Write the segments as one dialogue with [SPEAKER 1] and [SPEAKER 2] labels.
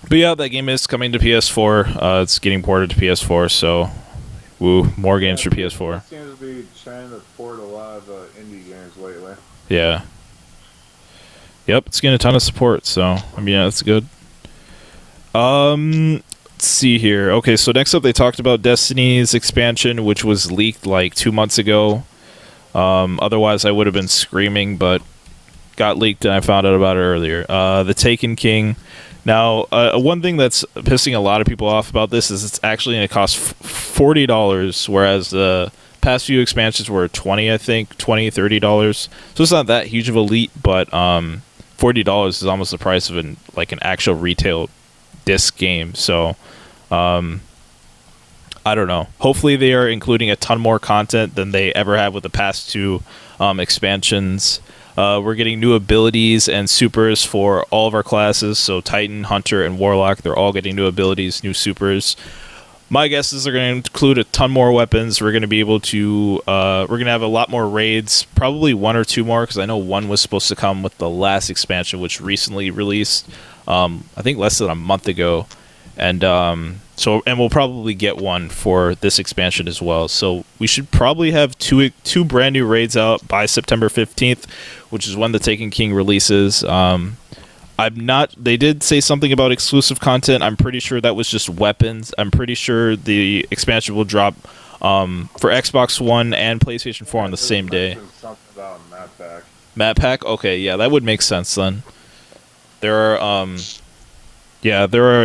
[SPEAKER 1] But yeah, that game is coming to PS4. It's getting ported to PS4, so woo, more games for PS4.
[SPEAKER 2] Seems to be trying to port a lot of indie games lately.
[SPEAKER 1] Yeah. Yep, it's getting a ton of support, so I mean, yeah, that's good. Let's see here. Okay, so next up, they talked about Destiny's expansion, which was leaked like 2 months ago. Otherwise, I would have been screaming, but got leaked and I found out about it earlier. The Taken King. Now, one thing that's pissing a lot of people off about this is it's actually going to cost $40, whereas the past few expansions were $20, I think, $20, $30. So it's not that huge of a leap, but $40 is almost the price of an actual retail disc game. So I don't know. Hopefully they are including a ton more content than they ever have with the past two expansions. We're getting new abilities and supers for all of our classes. So Titan, Hunter, and Warlock, they're all getting new abilities, new supers. My guess is they're going to include a ton more weapons. We're going to be able to, we're going to have a lot more raids, probably one or two more, because I know one was supposed to come with the last expansion, which recently released, I think less than a month ago. And we'll probably get one for this expansion as well. So we should probably have two brand new raids out by September 15th, which is when the Taken King releases. They did say something about exclusive content. I'm pretty sure that was just weapons. I'm pretty sure the expansion will drop for Xbox One and PlayStation 4 on the same day.
[SPEAKER 2] Something about map pack.
[SPEAKER 1] Map pack? Okay, yeah, that would make sense then. There are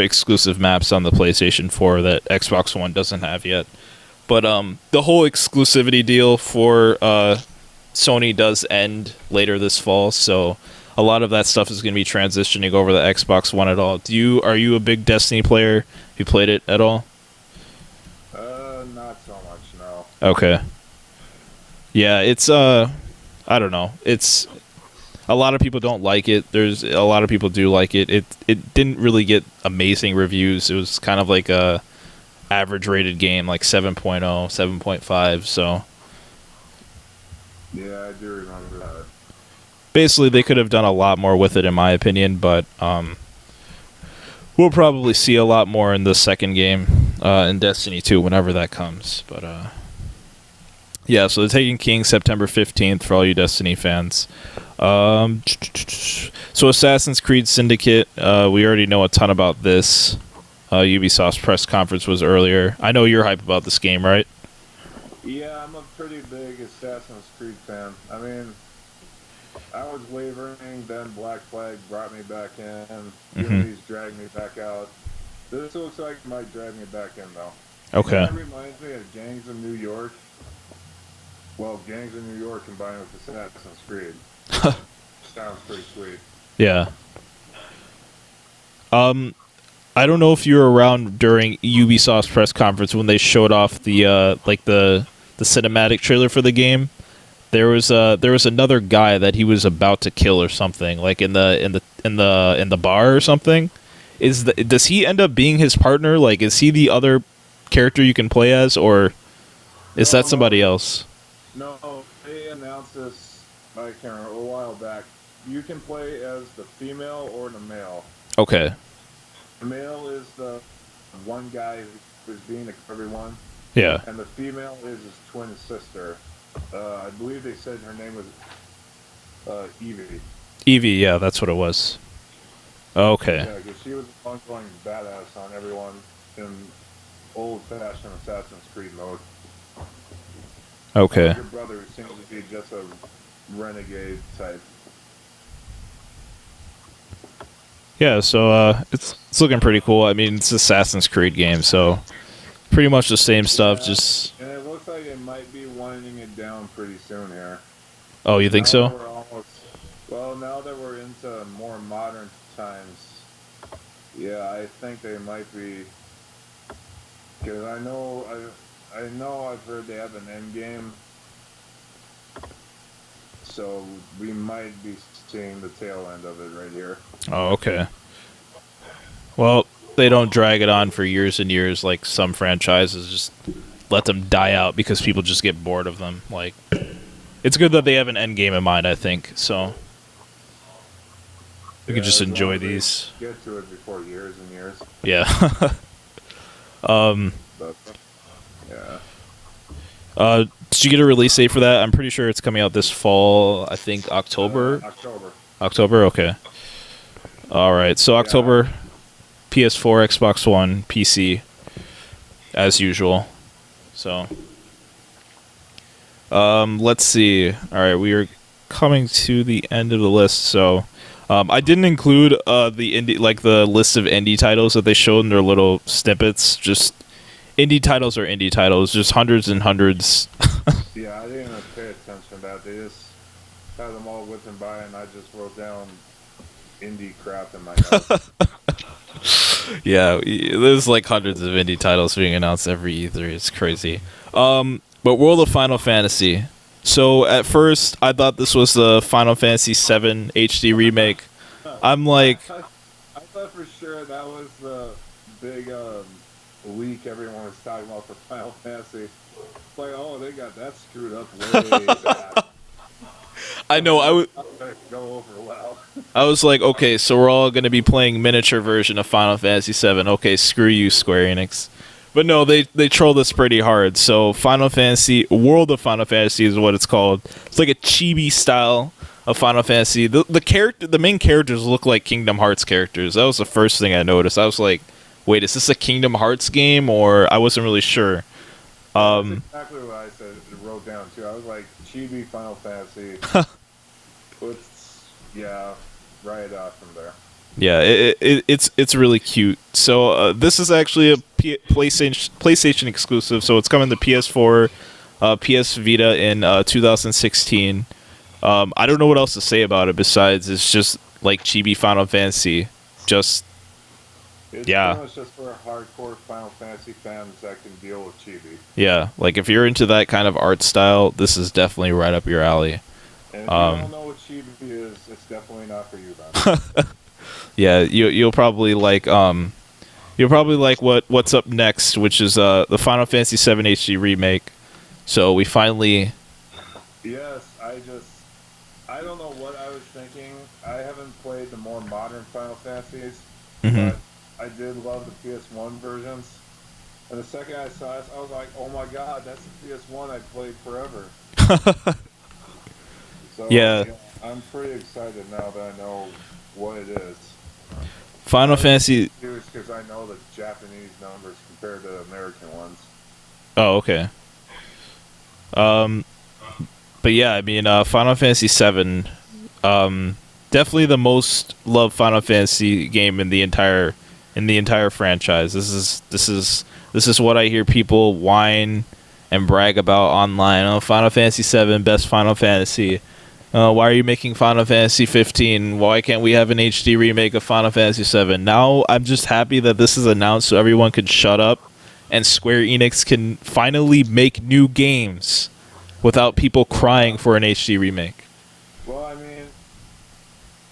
[SPEAKER 1] exclusive maps on the PlayStation 4 that Xbox One doesn't have yet. But the whole exclusivity deal for Sony does end later this fall, so a lot of that stuff is going to be transitioning over to Xbox One at all. Are you a big Destiny player? Have you played it at all?
[SPEAKER 2] Not so much, no.
[SPEAKER 1] Okay. Yeah, it's I don't know. It's a lot of people don't like it. There's a lot of people do like it. It didn't really get amazing reviews. It was kind of like a average rated game, like 7.0, 7.5, so
[SPEAKER 2] yeah, I do remember that.
[SPEAKER 1] Basically, they could have done a lot more with it, in my opinion, but we'll probably see a lot more in the second game in Destiny 2 whenever that comes. But yeah, so the Taken King, September 15th for all you Destiny fans. So Assassin's Creed Syndicate, we already know a ton about this. Ubisoft's press conference was earlier. I know you're hype about this game, right?
[SPEAKER 2] Yeah, I'm a pretty big Assassin's Creed fan. I mean, I was wavering, then Black Flag brought me back in. Union's dragged me back out. This looks like it might drag me back in, though.
[SPEAKER 1] Okay.
[SPEAKER 2] That reminds me of Gangs of New York. Well, Gangs of New York combined with Assassin's Creed. Sounds pretty sweet.
[SPEAKER 1] Yeah. I don't know if you were around during Ubisoft's press conference when they showed off the cinematic trailer for the game. There was another guy that he was about to kill or something, like in the bar or something. Does he end up being his partner? Like, is he the other character you can play as, or is that somebody else?
[SPEAKER 2] No, they announced this, I can't remember, a while back. You can play as the female or the male.
[SPEAKER 1] Okay.
[SPEAKER 2] The male is the one guy who's being everyone.
[SPEAKER 1] Yeah.
[SPEAKER 2] And the female is his twin sister. I believe they said her name was Evie.
[SPEAKER 1] Evie, yeah, that's what it was. Okay.
[SPEAKER 2] Yeah, because she was an ongoing badass on everyone in old-fashioned Assassin's Creed mode.
[SPEAKER 1] Okay.
[SPEAKER 2] Your brother seems to be just a renegade type.
[SPEAKER 1] Yeah, so it's looking pretty cool. I mean, it's an Assassin's Creed game, so pretty much the same stuff.
[SPEAKER 2] Yeah,
[SPEAKER 1] just.
[SPEAKER 2] And it looks like it might be winding it down pretty soon here.
[SPEAKER 1] Oh, you think so?
[SPEAKER 2] Now that we're into more modern times, yeah, I think they might be. Because I know I've heard they have an end game, so we might be seeing the tail end of it right here.
[SPEAKER 1] Oh, okay. Well, they don't drag it on for years and years like some franchises. Just let them die out because people just get bored of them. Like, it's good that they have an end game in mind, I think. So. We could just
[SPEAKER 2] as long
[SPEAKER 1] enjoy
[SPEAKER 2] as they
[SPEAKER 1] these.
[SPEAKER 2] get to it before years and years.
[SPEAKER 1] Yeah.
[SPEAKER 2] But yeah.
[SPEAKER 1] Did you get a release date for that? I'm pretty sure it's coming out this fall. I think October.
[SPEAKER 2] October.
[SPEAKER 1] October. Okay. All right. So
[SPEAKER 2] Yeah.
[SPEAKER 1] October, PS4, Xbox One, PC, as usual. So, let's see. All right, we are coming to the end of the list. So, I didn't include the indie, like the list of indie titles that they showed in their little snippets. Just indie titles are indie titles, just hundreds and hundreds.
[SPEAKER 2] Yeah, I didn't even pay attention to that. They just had them all whipping by, and I just wrote down indie crap in my notes.
[SPEAKER 1] Yeah, there's like hundreds of indie titles being announced every E3. It's crazy. But World of Final Fantasy. So at first, I thought this was the Final Fantasy VII HD remake. I'm like,
[SPEAKER 2] I thought for sure that was the big leak everyone was talking about for Final Fantasy. It's like, oh, they got that screwed up way back.
[SPEAKER 1] I know,
[SPEAKER 2] Go over well.
[SPEAKER 1] I was like, okay, so we're all going to be playing miniature version of Final Fantasy VII. Okay, screw you, Square Enix. But no, they trolled us pretty hard. So Final Fantasy, World of Final Fantasy is what it's called. It's like a chibi style of Final Fantasy. The main characters look like Kingdom Hearts characters. That was the first thing I noticed. I was like, wait, is this a Kingdom Hearts game? Or I wasn't really sure.
[SPEAKER 2] That's exactly what I said. Wrote down too. I was like, chibi Final Fantasy. Yeah, right off from there.
[SPEAKER 1] Yeah, it's really cute. So this is actually a PlayStation exclusive. So it's coming to PS4, PS Vita in 2016. I don't know what else to say about it besides it's just like chibi Final Fantasy. Just
[SPEAKER 2] It's
[SPEAKER 1] yeah,
[SPEAKER 2] pretty much just for hardcore Final Fantasy fans that can deal with chibi.
[SPEAKER 1] yeah. Like if you're into that kind of art style, this is definitely right up your alley.
[SPEAKER 2] And if you don't know what chibi is, it's definitely not for you then.
[SPEAKER 1] Yeah, you'll probably like what's up next, which is the Final Fantasy VII HD remake. So we finally.
[SPEAKER 2] Yes, I don't know what I was thinking. I haven't played the more modern Final Fantasies, but I did love the PS1 versions. And the second I saw this, I was like, oh my god, that's the PS1 I played forever. So,
[SPEAKER 1] Yeah.
[SPEAKER 2] I'm pretty excited now that I know what it is.
[SPEAKER 1] Final Fantasy.
[SPEAKER 2] Because I know the Japanese numbers compared to the American ones.
[SPEAKER 1] Oh, okay. But yeah, I mean, Final Fantasy VII, definitely the most loved Final Fantasy game in the entire franchise. This is what I hear people whine and brag about online. Oh, Final Fantasy VII, best Final Fantasy. Why are you making Final Fantasy 15? Why can't we have an HD remake of Final Fantasy 7? Now I'm just happy that this is announced so everyone can shut up and Square Enix can finally make new games without people crying for an HD remake.
[SPEAKER 2] Well, I mean,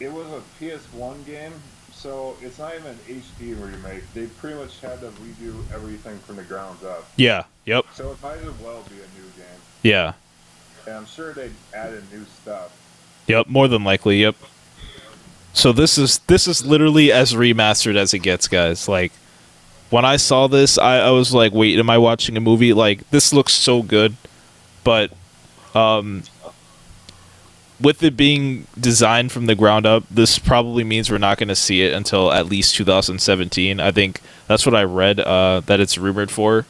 [SPEAKER 2] it was a PS1 game, so it's not even an HD remake. They pretty much had to redo everything from the ground up.
[SPEAKER 1] Yeah. Yep.
[SPEAKER 2] So it might as well be a new game.
[SPEAKER 1] Yeah.
[SPEAKER 2] And I'm sure they added new stuff.
[SPEAKER 1] Yep. More than likely. Yep. So this is literally as remastered as it gets, guys. Like when I saw this, I was like, wait, am I watching a movie? Like this looks so good, but with it being designed from the ground up, this probably means we're not going to see it until at least 2017. I think that's what I read that it's rumored for.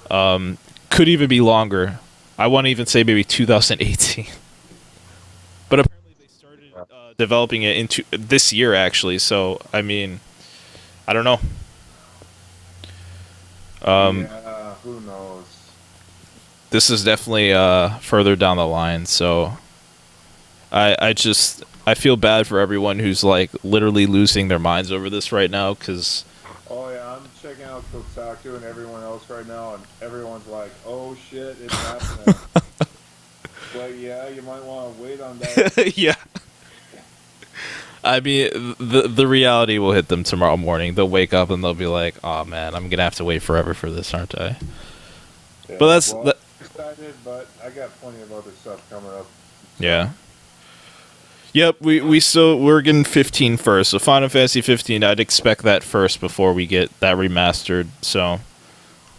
[SPEAKER 1] Could even be longer. I want to even say maybe 2018. But apparently they started developing it into this year, actually. So, I mean, I don't know.
[SPEAKER 2] Yeah, who knows?
[SPEAKER 1] This is definitely further down the line. So, I feel bad for everyone who's like literally losing their minds over this right now. Because
[SPEAKER 2] Oh yeah, I'm checking out Kotaku and everyone else right now, and everyone's like, "Oh shit, it's happening." But yeah, you might want to wait on that.
[SPEAKER 1] yeah. I mean, the reality will hit them tomorrow morning. They'll wake up and they'll be like, "Oh man, I'm gonna have to wait forever for this, aren't I?"
[SPEAKER 2] Yeah,
[SPEAKER 1] But that's
[SPEAKER 2] I'm excited, but I got plenty of other stuff coming up.
[SPEAKER 1] yeah. Yep, we're getting 15 first. So Final Fantasy 15, I'd expect that first before we get that remastered. So,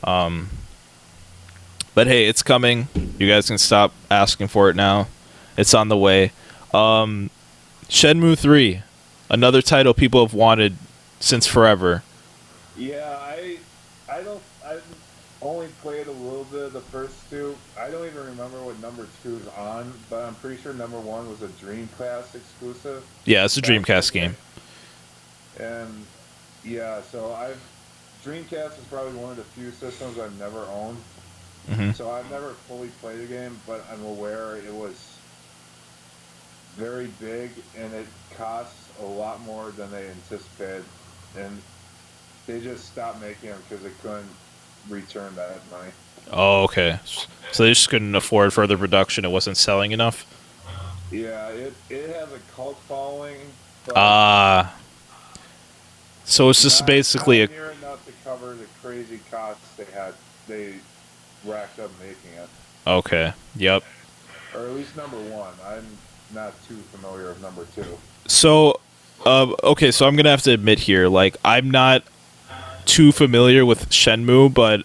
[SPEAKER 1] but hey, it's coming. You guys can stop asking for it now. It's on the way. Shenmue 3, another title people have wanted since forever.
[SPEAKER 2] Yeah, I don't I've only played a little bit of the first two. I don't even remember what number two is on, but I'm pretty sure number one was a Dreamcast exclusive.
[SPEAKER 1] Yeah, it's a
[SPEAKER 2] Back in the
[SPEAKER 1] Dreamcast
[SPEAKER 2] day.
[SPEAKER 1] game.
[SPEAKER 2] And yeah, so I've Dreamcast is probably one of the few systems I've never owned.
[SPEAKER 1] Hmm.
[SPEAKER 2] So I've never fully played a game, but I'm aware it was very big and it costs a lot more than they anticipated. And they just stopped making them because they couldn't return that money.
[SPEAKER 1] Oh, okay. So they just couldn't afford further production. It wasn't selling enough.
[SPEAKER 2] Yeah, it has a cult following, but
[SPEAKER 1] Ah, so it's just basically
[SPEAKER 2] not
[SPEAKER 1] a.
[SPEAKER 2] near enough to cover the crazy costs they racked up making it.
[SPEAKER 1] Okay. Yep.
[SPEAKER 2] Or at least number one. I'm not too familiar with number two.
[SPEAKER 1] So, okay. So I'm gonna have to admit here, like I'm not too familiar with Shenmue, but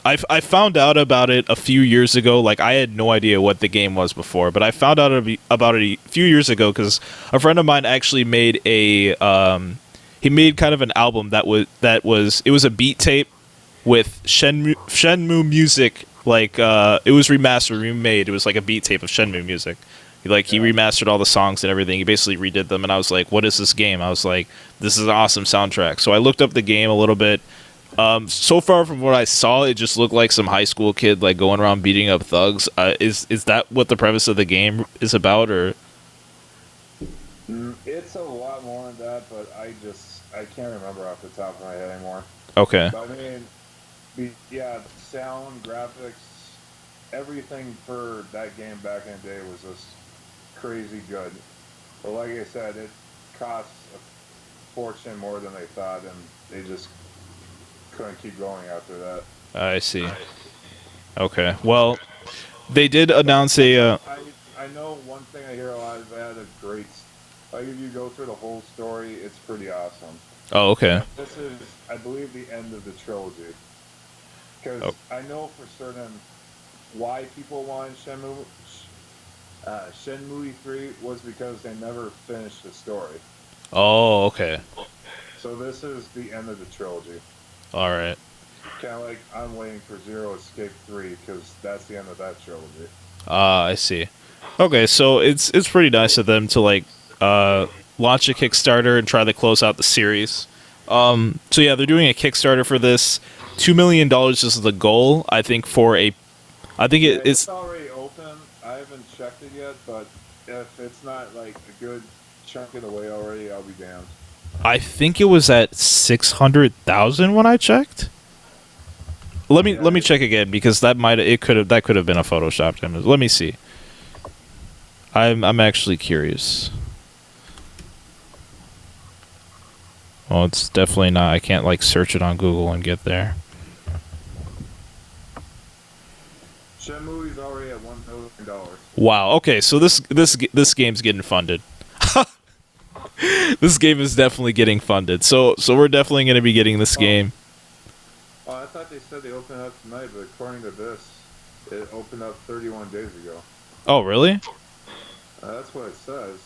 [SPEAKER 1] I found out about it a few years ago. Like I had no idea what the game was before, but I found out about it a few years ago because a friend of mine actually made a he made kind of an album it was a beat tape with Shenmue music. Like it was remastered, remade. It was like a beat tape of Shenmue music. Like he
[SPEAKER 2] Yeah.
[SPEAKER 1] remastered all the songs and everything. He basically redid them, and I was like, "What is this game?" I was like, "This is an awesome soundtrack." So I looked up the game a little bit. So far from what I saw, it just looked like some high school kid like going around beating up thugs. Is that what the premise of the game is about, or?
[SPEAKER 2] It's a lot more than that, but I can't remember off the top of my head anymore.
[SPEAKER 1] Okay.
[SPEAKER 2] But I mean, yeah, sound, graphics, everything for that game back in the day was just crazy good. But like I said, it costs a fortune more than they thought, and they just couldn't keep going after that.
[SPEAKER 1] I see. Okay. Well, they did announce
[SPEAKER 2] I know one thing I hear a lot is they had a great. Like if you go through the whole story, it's pretty awesome.
[SPEAKER 1] Oh, okay.
[SPEAKER 2] And this is, I believe, the end of the trilogy. Because
[SPEAKER 1] Oh,
[SPEAKER 2] I know for certain why people wanted Shenmue 3 was because they never finished the story.
[SPEAKER 1] oh, okay.
[SPEAKER 2] So this is the end of the trilogy.
[SPEAKER 1] All right.
[SPEAKER 2] Kind of like I'm waiting for Zero Escape 3 because that's the end of that trilogy.
[SPEAKER 1] I see. Okay, so it's pretty nice of them to like launch a Kickstarter and try to close out the series. So yeah, they're doing a Kickstarter for this. $2 million is the goal. I think for a, I think
[SPEAKER 2] Yeah,
[SPEAKER 1] it's.
[SPEAKER 2] it's already open. I haven't checked it yet, but if it's not like a good chunk of the way already, I'll be damned.
[SPEAKER 1] I think it was at 600,000 when I checked. Let me
[SPEAKER 2] Yeah,
[SPEAKER 1] check again because that could have been a photoshopped image. Let me see. I'm actually curious. Well, it's definitely not. I can't like search it on Google and get there.
[SPEAKER 2] Shenmue's already at $1 million.
[SPEAKER 1] Wow. Okay, so this game's getting funded. This game is definitely getting funded. So we're definitely going to be getting this game.
[SPEAKER 2] Oh, I thought they said they opened up tonight, but according to this, it opened up 31 days ago.
[SPEAKER 1] Oh, really?
[SPEAKER 2] That's what it says.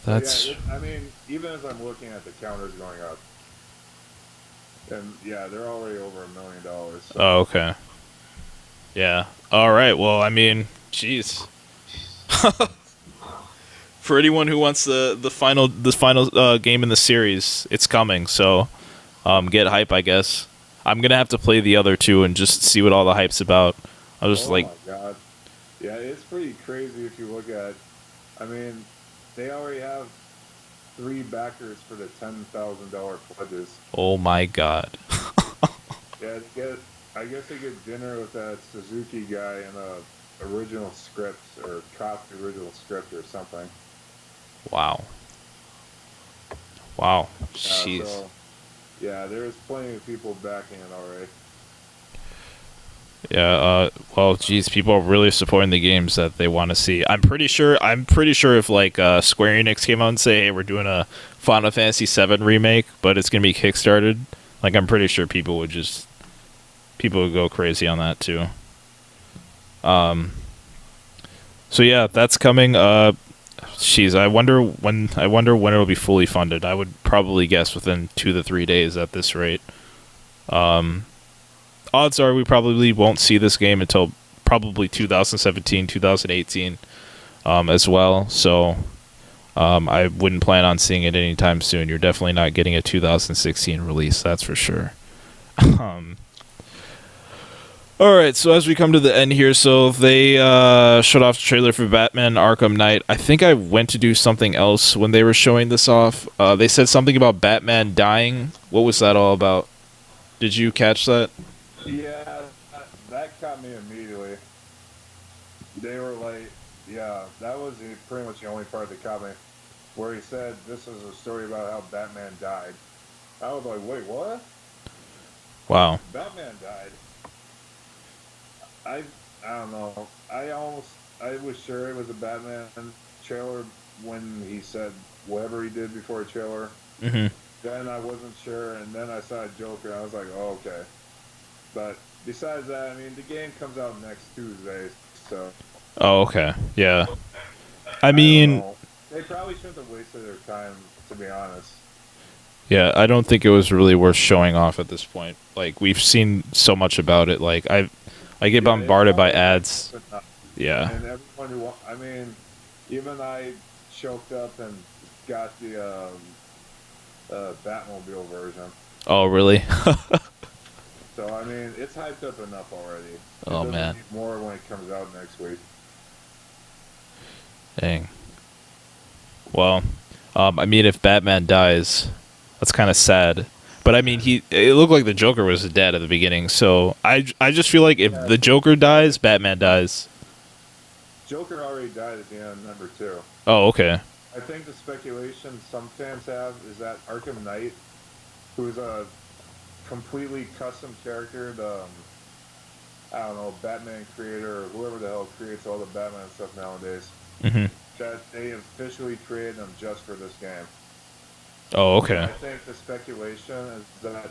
[SPEAKER 1] That's
[SPEAKER 2] Yeah, I mean, even as I'm looking at the counters going up, and yeah, they're already over $1 million. So.
[SPEAKER 1] Oh, okay. Yeah. All right. Well, I mean, jeez. For anyone who wants the final game in the series, it's coming. So, get hype, I guess. I'm gonna have to play the other two and just see what all the hype's about. I was just
[SPEAKER 2] Oh
[SPEAKER 1] like,
[SPEAKER 2] my god. Yeah, it's pretty crazy if you look at. I mean, they already have 3 backers for the $10,000 pledges.
[SPEAKER 1] oh my god.
[SPEAKER 2] Yeah, I guess they get dinner with that Suzuki guy and a original script or copy original script or something.
[SPEAKER 1] Wow. Wow.
[SPEAKER 2] Uh,
[SPEAKER 1] Jeez.
[SPEAKER 2] so yeah, there's plenty of people backing it already.
[SPEAKER 1] Yeah. Well, geez, people are really supporting the games that they want to see. I'm pretty sure. I'm pretty sure if like Square Enix came out and say, "Hey, we're doing a Final Fantasy VII remake, but it's gonna be kickstarted," like I'm pretty sure people would go crazy on that too. Um. So yeah, that's coming. Jeez, I wonder when it'll be fully funded. I would probably guess within 2 to 3 days at this rate. Um, odds are we probably won't see this game until probably 2017, 2018, as well. So I wouldn't plan on seeing it anytime soon. You're definitely not getting a 2016 release, that's for sure. um, all right, so as we come to the end here, so they showed off the trailer for Batman Arkham Knight. I think I went to do something else when they were showing this off. They said something about Batman dying. What was that all about? Did you catch that?
[SPEAKER 2] Yeah, that caught me immediately. They were like, yeah, that was pretty much the only part that caught me, where he said this is a story about how Batman died. I was like, wait, what?
[SPEAKER 1] Wow.
[SPEAKER 2] Batman died. I I don't know. I was sure it was a Batman trailer when he said whatever he did before a trailer.
[SPEAKER 1] Hmm.
[SPEAKER 2] Then I wasn't sure, and then I saw Joker, and I was like, oh, okay. But besides that, I mean, the game comes out next Tuesday, so
[SPEAKER 1] Oh, okay. Yeah. I
[SPEAKER 2] I don't
[SPEAKER 1] mean,
[SPEAKER 2] know. They probably shouldn't have wasted their time, to be honest.
[SPEAKER 1] yeah, I don't think it was really worth showing off at this point. Like we've seen so much about it. Like I get
[SPEAKER 2] Yeah, it's
[SPEAKER 1] bombarded by
[SPEAKER 2] already
[SPEAKER 1] ads.
[SPEAKER 2] enough.
[SPEAKER 1] Yeah.
[SPEAKER 2] And everyone I mean, even I choked up and got the Batmobile version.
[SPEAKER 1] Oh, really?
[SPEAKER 2] So I mean, it's hyped up enough already. It
[SPEAKER 1] Oh
[SPEAKER 2] doesn't
[SPEAKER 1] man.
[SPEAKER 2] need more when it comes out next week.
[SPEAKER 1] Dang. Well, I mean, if Batman dies, that's kind of sad. But I mean, it looked like the Joker was dead at the beginning, so I just feel like if
[SPEAKER 2] Yeah,
[SPEAKER 1] the Joker dies, Batman dies.
[SPEAKER 2] Joker already died at the end of number 2.
[SPEAKER 1] Oh, okay.
[SPEAKER 2] I think the speculation some fans have is that Arkham Knight, who's a completely custom character, the I don't know, Batman creator or whoever the hell creates all the Batman stuff nowadays,
[SPEAKER 1] Hmm.
[SPEAKER 2] that they officially created him just for this game.
[SPEAKER 1] Oh,
[SPEAKER 2] And
[SPEAKER 1] okay.
[SPEAKER 2] I think the speculation is that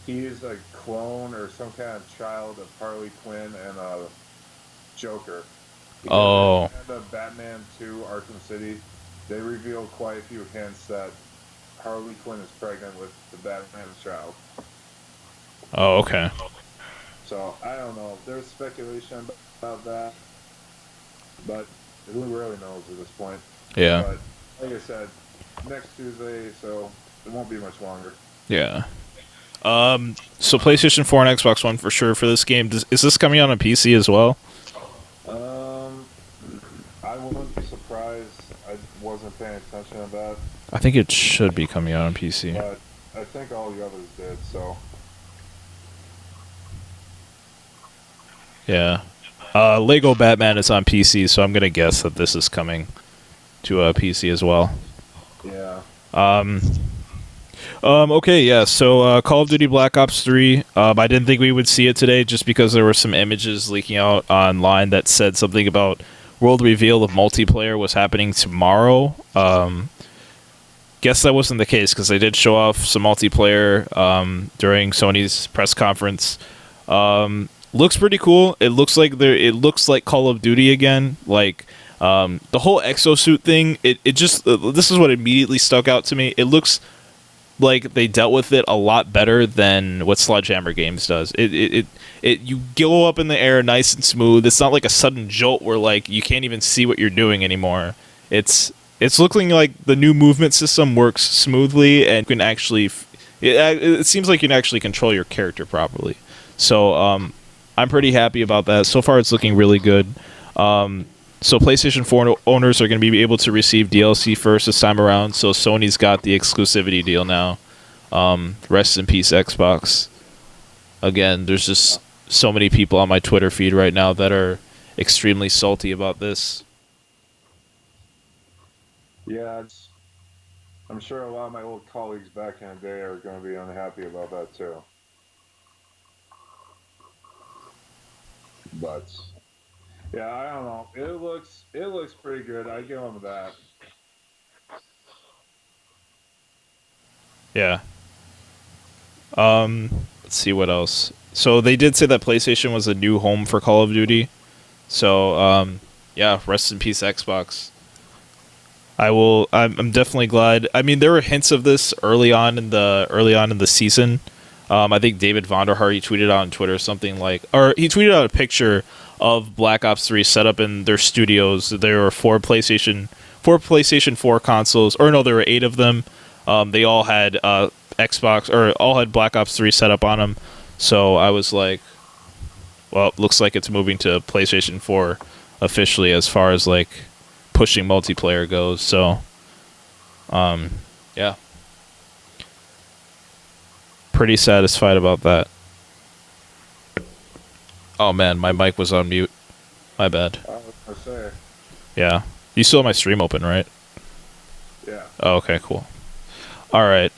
[SPEAKER 2] he is a clone or some kind of child of Harley Quinn and Joker. Because at
[SPEAKER 1] Oh.
[SPEAKER 2] the end of Batman 2 Arkham City, they reveal quite a few hints that Harley Quinn is pregnant with the Batman's child.
[SPEAKER 1] Oh, okay.
[SPEAKER 2] So I don't know. There's speculation about that, but who really knows at this point?
[SPEAKER 1] Yeah.
[SPEAKER 2] But like I said, next Tuesday, so it won't be much longer.
[SPEAKER 1] Yeah. So PlayStation 4 and Xbox One for sure for this game. Is this coming out on PC as well?
[SPEAKER 2] Um, I wouldn't be surprised. I wasn't paying attention to that,
[SPEAKER 1] I think it should be coming out on PC.
[SPEAKER 2] but I think all the others did. So
[SPEAKER 1] Yeah. Lego Batman is on PC, so I'm gonna guess that this is coming to a PC as well.
[SPEAKER 2] yeah,
[SPEAKER 1] Um, okay, yeah. So, Call of Duty Black Ops 3. I didn't think we would see it today, just because there were some images leaking out online that said something about world reveal of multiplayer was happening tomorrow. Guess that wasn't the case because they did show off some multiplayer during Sony's press conference. Looks pretty cool. It looks like It looks like Call of Duty again. Like the whole exosuit thing. It just this is what immediately stuck out to me. It looks like they dealt with it a lot better than what Sledgehammer Games does. It you go up in the air nice and smooth. It's not like a sudden jolt where like you can't even see what you're doing anymore. It's looking like the new movement system works smoothly and can actually it seems like you can actually control your character properly. So I'm pretty happy about that. So far it's looking really good. So PlayStation 4 owners are going to be able to receive DLC first this time around. So Sony's got the exclusivity deal now. Rest in peace, Xbox. Again, there's just so many people on my Twitter feed right now that are extremely salty about this.
[SPEAKER 2] yeah. I'm sure a lot of my old colleagues back in the day are going to be unhappy about that too. But yeah, I don't know. It looks pretty good. I give them that.
[SPEAKER 1] Yeah. Let's see what else. So they did say that PlayStation was a new home for Call of Duty. So yeah, rest in peace, Xbox. I will. I'm definitely glad. I mean, there were hints of this early on in the season. I think David Vonderhaar, he tweeted out on Twitter something like, or he tweeted out a picture of Black Ops 3 set up in their studios. There were four PlayStation 4 consoles, or no, there were 8 of them. They all had Xbox, or all had Black Ops 3 set up on them. So I was like, well, it looks like it's moving to PlayStation 4 officially as far as like pushing multiplayer goes. So, yeah, pretty satisfied about that. Oh man, my mic was on mute. My bad.
[SPEAKER 2] I was gonna say,
[SPEAKER 1] Yeah, you still have my stream open, right?
[SPEAKER 2] yeah.
[SPEAKER 1] Oh, okay, cool. All right.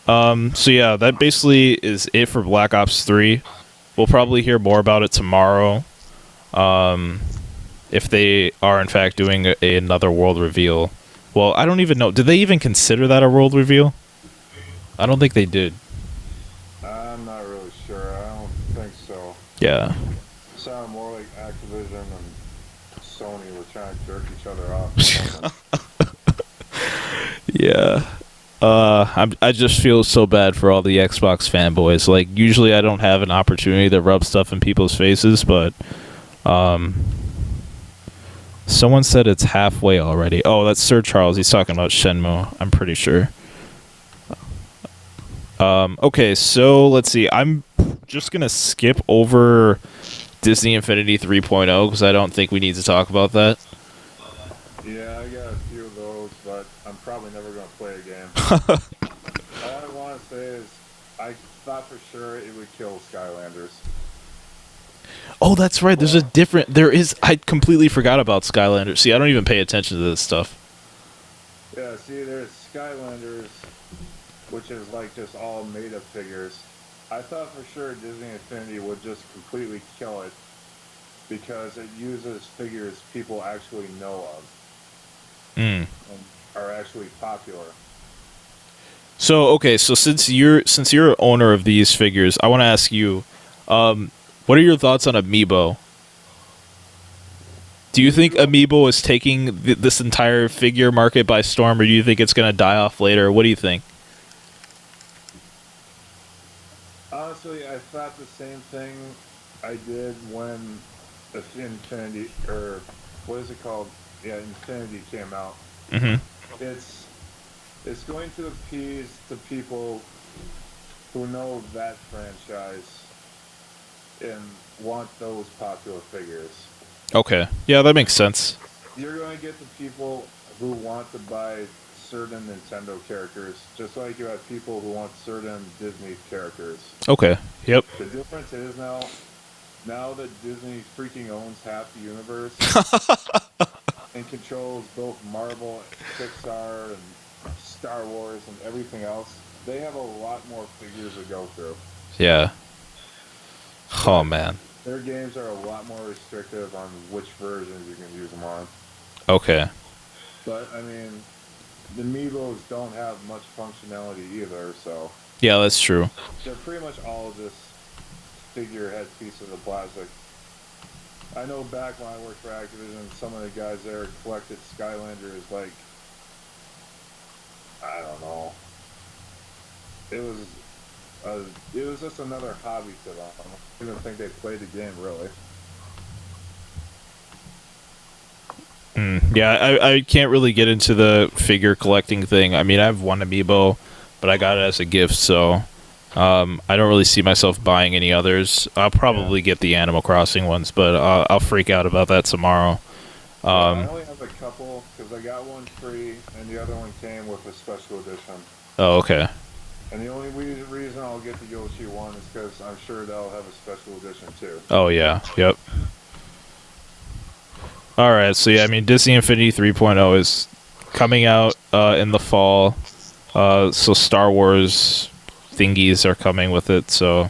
[SPEAKER 1] So yeah, that basically is it for Black Ops 3. We'll probably hear more about it tomorrow. If they are in fact doing another world reveal. Well, I don't even know. Did they even consider that a world reveal? I don't think they did.
[SPEAKER 2] I'm not really sure. I don't think so.
[SPEAKER 1] Yeah.
[SPEAKER 2] It sounded more like Activision and Sony were trying to jerk each other off. Or something.
[SPEAKER 1] Yeah. I just feel so bad for all the Xbox fanboys. Like, usually I don't have an opportunity to rub stuff in people's faces, but someone said it's halfway already. Oh, that's Sir Charles. He's talking about Shenmue, I'm pretty sure. Okay, so let's see. I'm just going to skip over Disney Infinity 3.0 because I don't think we need to talk about that.
[SPEAKER 2] Yeah, I got a few of those, but I'm probably never going to play a game. All I want to say is I thought for sure it would kill Skylanders.
[SPEAKER 1] Oh, that's right. There's a different... There is... I completely forgot about Skylanders. See, I don't even pay attention to this stuff.
[SPEAKER 2] Yeah, see, there's Skylanders, which is like just all made-up figures. I thought for sure Disney Infinity would just completely kill it because it uses figures people actually know of and are actually popular.
[SPEAKER 1] So, okay, so since you're an owner of these figures, I want to ask you, what are your thoughts on Amiibo? Do you think Amiibo is taking this entire figure market by storm, or do you think it's going to die off later? What do you think?
[SPEAKER 2] Honestly, I thought the same thing I did when the Infinity, or what is it called? Yeah, Infinity came out.
[SPEAKER 1] Mm-hmm.
[SPEAKER 2] It's going to appease the people who know that franchise and want those popular figures.
[SPEAKER 1] Okay. Yeah, that makes sense.
[SPEAKER 2] You're going to get the people who want to buy certain Nintendo characters, just like you have people who want certain Disney characters.
[SPEAKER 1] Okay. Yep.
[SPEAKER 2] The difference is now that Disney freaking owns half the universe and controls both Marvel, Pixar, and Star Wars, and everything else, they have a lot more figures to go through.
[SPEAKER 1] Yeah. Oh, man.
[SPEAKER 2] Their games are a lot more restrictive on which versions you can use them on.
[SPEAKER 1] Okay.
[SPEAKER 2] But, I mean, the Amiibos don't have much functionality either, so...
[SPEAKER 1] Yeah, that's true.
[SPEAKER 2] They're pretty much all just figurehead pieces of plastic. I know back when I worked for Activision, some of the guys there collected Skylanders like... I don't know. It was just another hobby to them. I don't even think they played the game, really.
[SPEAKER 1] Yeah, I can't really get into the figure collecting thing. I mean, I have one Amiibo, but I got it as a gift, so I don't really see myself buying any others. I'll probably get the Animal Crossing ones, but I'll freak out about that tomorrow.
[SPEAKER 2] I only have a couple, because I got one free, and the other one came with a special edition.
[SPEAKER 1] Oh, okay.
[SPEAKER 2] And the only reason I'll get the Yoshi one is because I'm sure they'll have a special edition, too.
[SPEAKER 1] Oh, yeah. Yep. All right, so yeah, I mean, Disney Infinity 3.0 is coming out in the fall. So Star Wars thingies are coming with it, so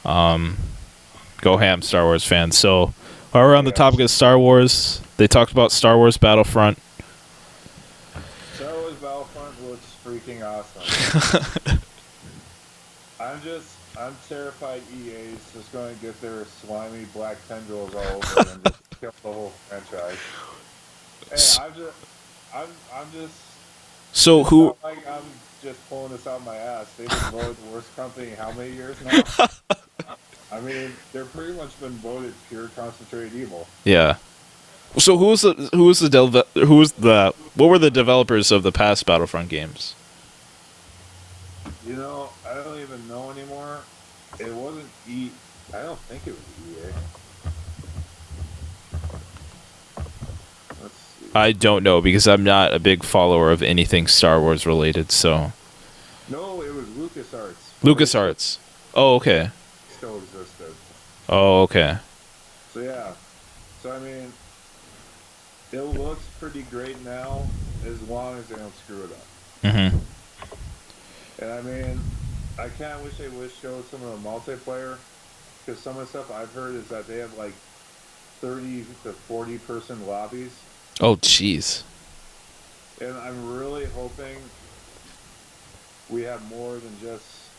[SPEAKER 1] go ham, Star Wars fans. So While we're on the topic of Star Wars, they talked about Star Wars Battlefront.
[SPEAKER 2] Star Wars Battlefront looks freaking awesome. I'm terrified EA's just going to get their slimy black tendrils all over it and just kill the whole franchise. Hey, I'm just.
[SPEAKER 1] So
[SPEAKER 2] it's
[SPEAKER 1] who?
[SPEAKER 2] not like I'm just pulling this out of my ass. They've been voted the worst company in how many years now? I mean, they're pretty much been voted pure concentrated evil.
[SPEAKER 1] Yeah. So what were the developers of the past Battlefront games?
[SPEAKER 2] You know, I don't even know anymore. It wasn't I don't think it was EA. Let's see.
[SPEAKER 1] I don't know because I'm not a big follower of anything Star Wars related. So.
[SPEAKER 2] No, it was LucasArts.
[SPEAKER 1] LucasArts. Oh, okay.
[SPEAKER 2] Still existed.
[SPEAKER 1] Oh, okay.
[SPEAKER 2] So yeah. So I mean, it looks pretty great now, as long as they don't screw it up.
[SPEAKER 1] Mm-hmm.
[SPEAKER 2] And I mean, I kind of wish they would show some of the multiplayer, because some of the stuff I've heard is that they have like 30 to 40 person lobbies.
[SPEAKER 1] Oh, jeez.
[SPEAKER 2] And I'm really hoping we have more than just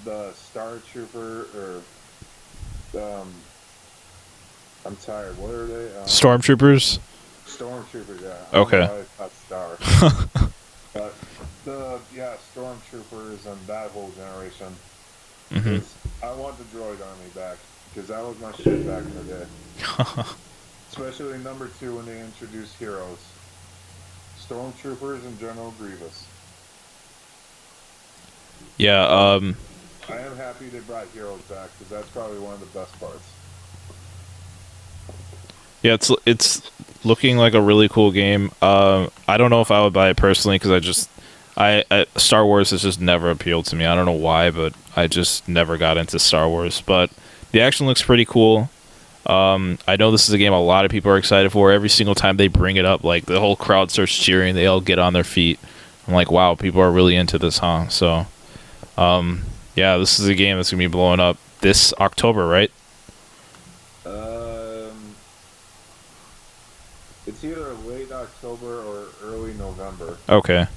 [SPEAKER 2] the Star Trooper or I'm tired. What are they?
[SPEAKER 1] Stormtroopers?
[SPEAKER 2] Stormtroopers, yeah.
[SPEAKER 1] Okay.
[SPEAKER 2] I thought Star. But Stormtroopers and that whole generation.
[SPEAKER 1] Mm-hmm.
[SPEAKER 2] I want the droid army back, because that was my shit back in the day. Especially number 2 when they introduced heroes. Stormtroopers and General Grievous.
[SPEAKER 1] Yeah,
[SPEAKER 2] I am happy they brought heroes back, because that's probably one of the best parts.
[SPEAKER 1] Yeah, it's looking like a really cool game. I don't know if I would buy it personally because Star Wars has just never appealed to me. I don't know why, but I just never got into Star Wars. But the action looks pretty cool. I know this is a game a lot of people are excited for. Every single time they bring it up, like the whole crowd starts cheering. They all get on their feet. I'm like, wow, people are really into this, huh? So, yeah, this is a game that's gonna be blowing up this October, right?
[SPEAKER 2] It's either late October or early November.
[SPEAKER 1] Okay.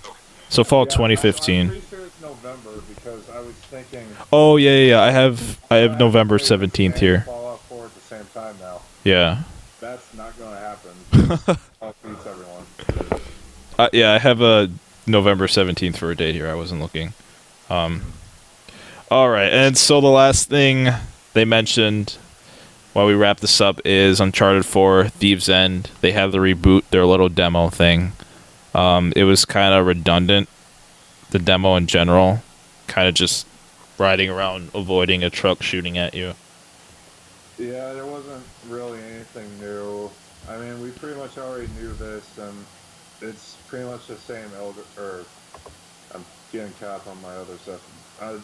[SPEAKER 1] So fall 2015.
[SPEAKER 2] I'm pretty sure it's November, because I was thinking.
[SPEAKER 1] Oh yeah. I have November 17th here.
[SPEAKER 2] Fallout 4 at the same time now.
[SPEAKER 1] Yeah.
[SPEAKER 2] That's not going to happen. I'll beats everyone.
[SPEAKER 1] Yeah, I have a November 17th for a date here. I wasn't looking. All right, and so the last thing they mentioned while we wrap this up is Uncharted 4, Thieves End. They had to reboot their little demo thing. It was kind of redundant, the demo in general. Kind of just riding around, avoiding a truck shooting at you.
[SPEAKER 2] Yeah, there wasn't really anything new. I mean, we pretty much already knew this, and it's pretty much the same I'm getting caught up on my other stuff.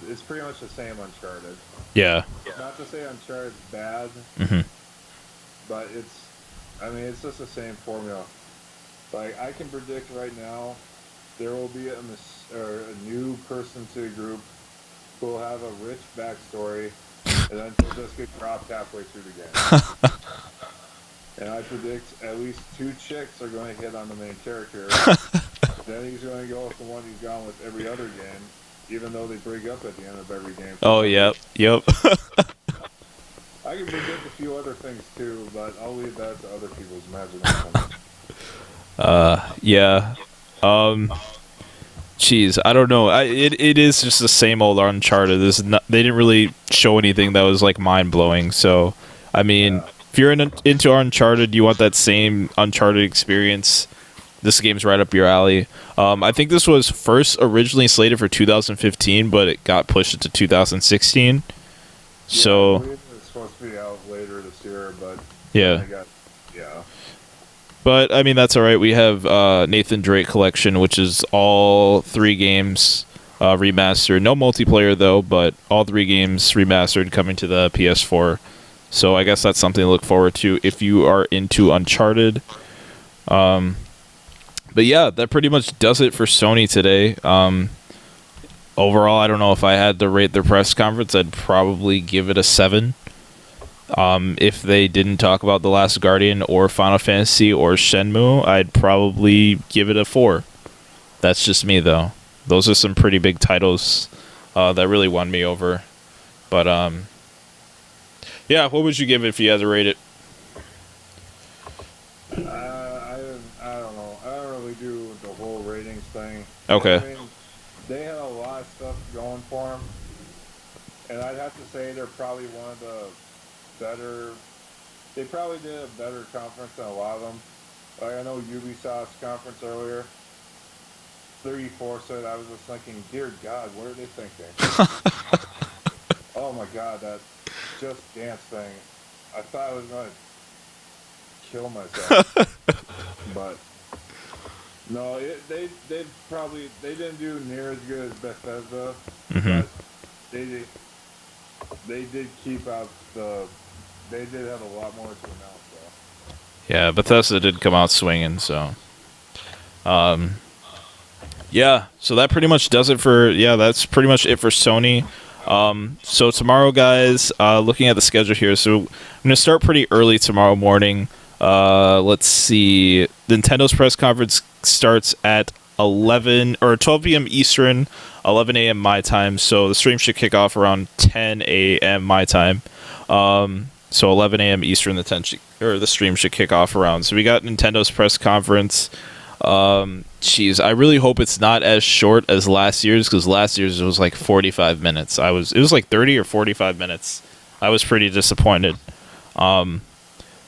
[SPEAKER 2] It's pretty much the same Uncharted.
[SPEAKER 1] Yeah.
[SPEAKER 2] Not to say Uncharted's bad, but it's just the same formula. Like, I can predict right now, there will be a new person to the group who will have a rich backstory, and then he'll just get dropped halfway through the game. And I predict at least 2 chicks are going to hit on the main character. Then he's going to go with the one he's gone with every other game, even though they break up at the end of every game.
[SPEAKER 1] Oh, yep.
[SPEAKER 2] I can predict a few other things too, but I'll leave that to other people's imagination.
[SPEAKER 1] Yeah. Jeez, I don't know. It is just the same old Uncharted. They didn't really show anything that was like mind blowing. So, I mean, if you're into Uncharted, you want that same Uncharted experience. This game's right up your alley. I think this was first originally slated for 2015, but it got pushed into 2016. So,
[SPEAKER 2] I believe it's supposed to be out later this year, but
[SPEAKER 1] yeah.
[SPEAKER 2] Yeah.
[SPEAKER 1] But, I mean, that's all right. We have Nathan Drake Collection, which is all 3 games remastered. No multiplayer, though, but all 3 games remastered coming to the PS4. So I guess that's something to look forward to if you are into Uncharted. But yeah, that pretty much does it for Sony today. Overall, I don't know if I had to rate their press conference. I'd probably give it a 7. If they didn't talk about The Last Guardian or Final Fantasy or Shenmue, I'd probably give it a 4. That's just me, though. Those are some pretty big titles that really won me over. But, yeah, what would you give it if you had to rate it?
[SPEAKER 2] I don't know. I don't really do the whole ratings thing.
[SPEAKER 1] Okay.
[SPEAKER 2] I mean, they had a lot of stuff going for them, and I'd have to say they're probably one of the better. They probably did a better conference than a lot of them. Like I know Ubisoft's conference earlier. 34 said I was just thinking, dear God, what are they thinking? Oh my God, that Just Dance thing. I thought I was going to kill myself. But no, they didn't do near as good as Bethesda, but they did keep out they did have a lot more to announce though.
[SPEAKER 1] Yeah, Bethesda did come out swinging, so. Yeah, so that pretty much does it for, that's pretty much it for Sony. So tomorrow, guys, looking at the schedule here, so I'm going to start pretty early tomorrow morning. Let's see, Nintendo's press conference starts at 11 or 12 p.m. Eastern, 11 a.m. my time, so the stream should kick off around 10 a.m. my time. So 11 a.m. Eastern, the stream should kick off around. So we got Nintendo's press conference. I really hope it's not as short as last year's, because last year's was like 45 minutes. It was like 30 or 45 minutes. I was pretty disappointed.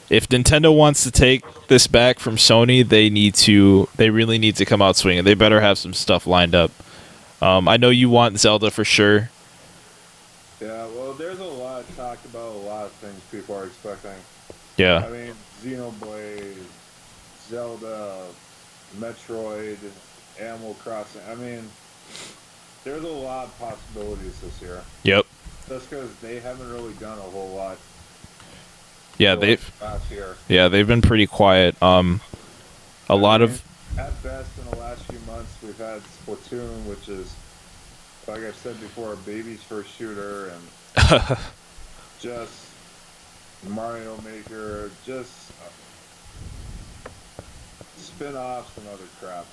[SPEAKER 1] If Nintendo wants to take this back from Sony, they really need to come out swinging. They better have some stuff lined up. I know you want Zelda for sure.
[SPEAKER 2] Yeah, well, there's a lot talked about a lot of things people are expecting.
[SPEAKER 1] Yeah.
[SPEAKER 2] I mean, Xenoblade, Zelda, Metroid, Animal Crossing. I mean, there's a lot of possibilities this year.
[SPEAKER 1] Yep.
[SPEAKER 2] Just because they haven't really done a whole lot.
[SPEAKER 1] Yeah, they've been pretty quiet. At
[SPEAKER 2] best in the last few months we've had Splatoon, which is, like I've said before, a baby's first shooter, and just Mario Maker, just spin-offs and other crap.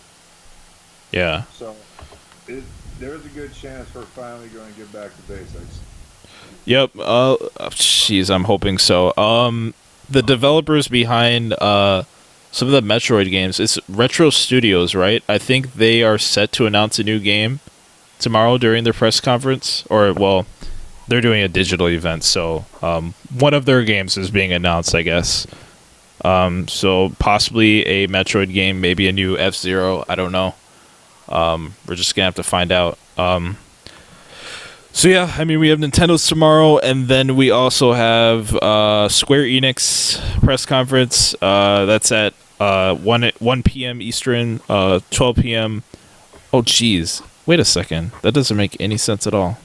[SPEAKER 1] Yeah.
[SPEAKER 2] So there's a good chance we're finally going to get back to basics.
[SPEAKER 1] Yep. I'm hoping so. The developers behind some of the Metroid games, it's Retro Studios, right? I think they are set to announce a new game tomorrow during their press conference, they're doing a digital event, so one of their games is being announced, I guess. So possibly a Metroid game, maybe a new F-Zero, I don't know. We're just gonna have to find out. So yeah, I mean, we have Nintendo's tomorrow, and then we also have Square Enix press conference. That's at 1 p.m. Eastern, 12 p.m. Oh, geez. Wait a second. That doesn't make any sense at all.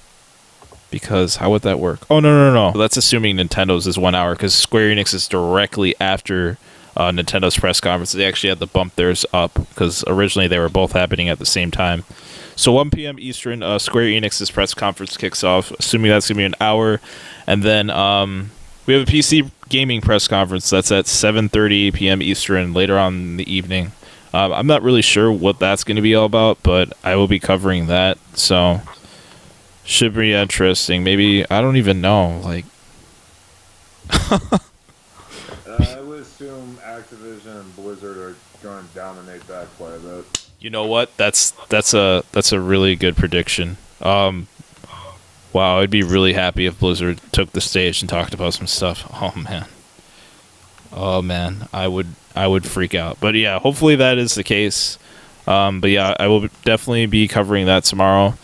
[SPEAKER 1] Because how would that work? Oh, no. That's assuming Nintendo's is 1 hour, because Square Enix is directly after Nintendo's press conference. They actually had to bump theirs up, because originally they were both happening at the same time. So 1 p.m. Eastern, Square Enix's press conference kicks off, assuming that's going to be an hour. And then we have a PC gaming press conference that's at 7:30 p.m. Eastern later on in the evening. I'm not really sure what that's going to be all about, but I will be covering that. So should be interesting. Maybe, I don't even know.
[SPEAKER 2] I would assume Activision and Blizzard are going to dominate that quite a bit.
[SPEAKER 1] You know what? That's a really good prediction. Wow, I'd be really happy if Blizzard took the stage and talked about some stuff. Oh man, I would freak out. But yeah, hopefully that is the case. But yeah, I will definitely be covering that tomorrow.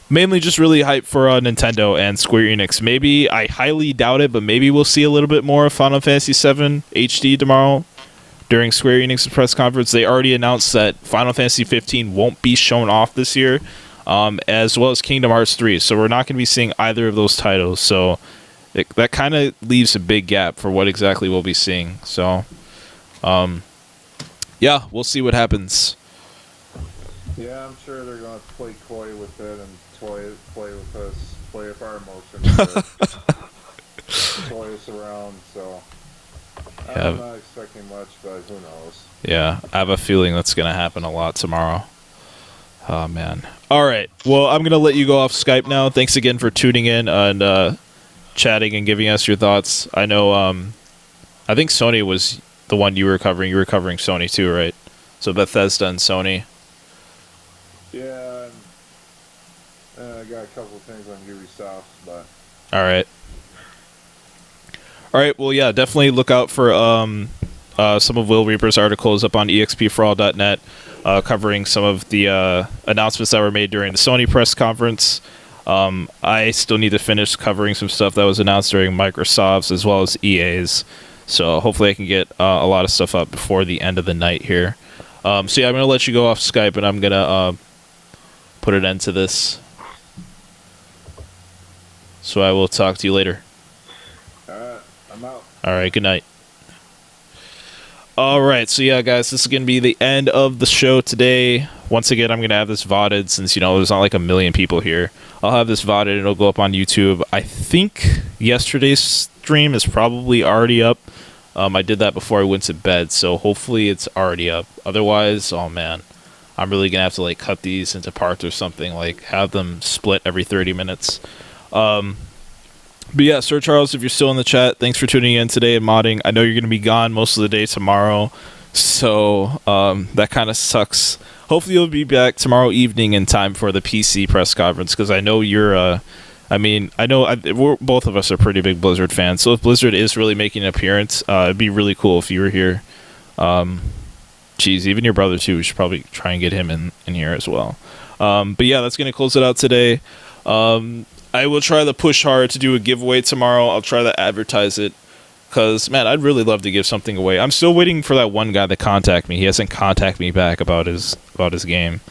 [SPEAKER 1] Mainly just really hyped for Nintendo and Square Enix. Maybe, I highly doubt it, but maybe we'll see a little bit more of Final Fantasy VII HD tomorrow during Square Enix's press conference. They already announced that Final Fantasy 15 won't be shown off this year, as well as Kingdom Hearts 3. So we're not going to be seeing either of those titles. So that kind of leaves a big gap for what exactly we'll be seeing. So, yeah, we'll see what happens.
[SPEAKER 2] Yeah, I'm sure they're going to play coy with it and play with us, play with our emotions. choice around, so
[SPEAKER 1] Yeah.
[SPEAKER 2] I'm not expecting much, but who knows?
[SPEAKER 1] Yeah, I have a feeling that's going to happen a lot tomorrow. Oh, man. All right. Well, I'm going to let you go off Skype now. Thanks again for tuning in and chatting and giving us your thoughts. I know, I think Sony was the one you were covering. You were covering Sony too, right? So Bethesda and Sony.
[SPEAKER 2] Yeah, and I got a couple of things on Ubisoft, but
[SPEAKER 1] All right. All right. Well, yeah, definitely look out for some of Will Reaper's articles up on EXP4ALL.net covering some of the announcements that were made during the Sony press conference. I still need to finish covering some stuff that was announced during Microsoft's as well as EA's. So hopefully I can get a lot of stuff up before the end of the night here. So yeah, I'm going to let you go off Skype and I'm going to put an end to this. So I will talk to you later.
[SPEAKER 2] alright, I'm out.
[SPEAKER 1] All right, good night. All right, so yeah, guys, this is going to be the end of the show today. Once again, I'm going to have this VODed since, there's not like a million people here. I'll have this VODed and it'll go up on YouTube. I think yesterday's stream is probably already up. I did that before I went to bed, so hopefully it's already up. Otherwise, oh man, I'm really going to have to like cut these into parts or something, like have them split every 30 minutes. But yeah, Sir Charles, if you're still in the chat, thanks for tuning in today and modding. I know you're going to be gone most of the day tomorrow, so that kind of sucks. Hopefully you'll be back tomorrow evening in time for the PC press conference, because I know you're, we're, both of us are pretty big Blizzard fans, so if Blizzard is really making an appearance, it'd be really cool if you were here. Geez, even your brother too, we should probably try and get him in here as well. But yeah, that's going to close it out today. I will try to push hard to do a giveaway tomorrow. I'll try to advertise it because, man, I'd really love to give something away. I'm still waiting for that one guy to contact me. He hasn't contacted me back about his game.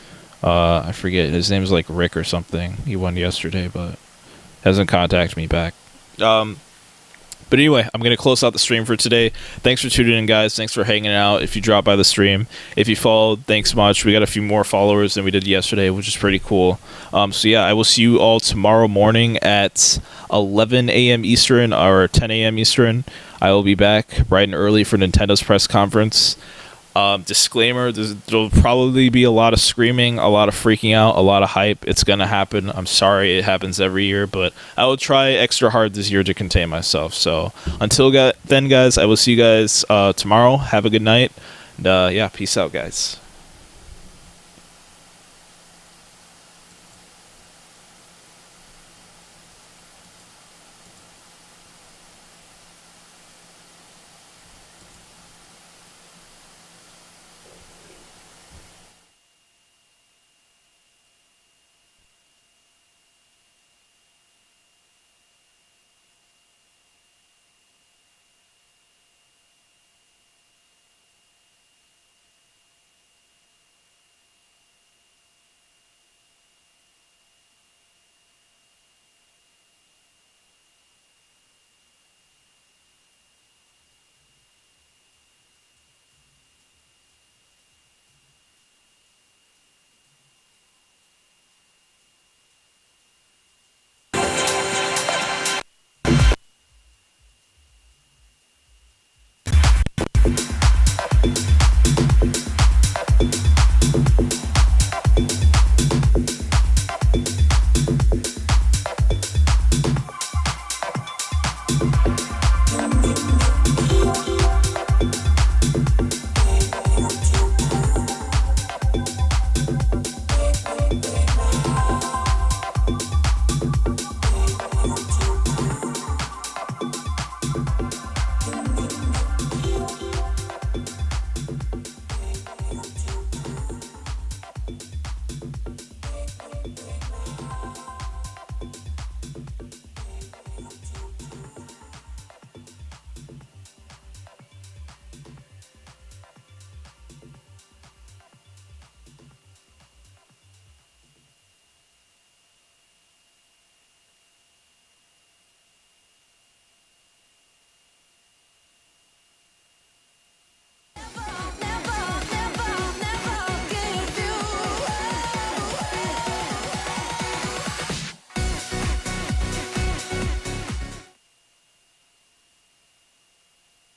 [SPEAKER 1] I forget. His name's like Rick or something. He won yesterday, but hasn't contacted me back. But anyway, I'm going to close out the stream for today. Thanks for tuning in, guys. Thanks for hanging out. If you dropped by the stream, if you followed, thanks much. We got a few more followers than we did yesterday, which is pretty cool. So yeah, I will see you all tomorrow morning at 11 a.m. Eastern or 10 a.m. Eastern. I will be back bright and early for Nintendo's press conference. Disclaimer, there'll probably be a lot of screaming, a lot of freaking out, a lot of hype. It's going to happen. I'm sorry it happens every year, but I will try extra hard this year to contain myself. So until then, guys, I will see you guys tomorrow. Have a good night. And, yeah, peace out, guys.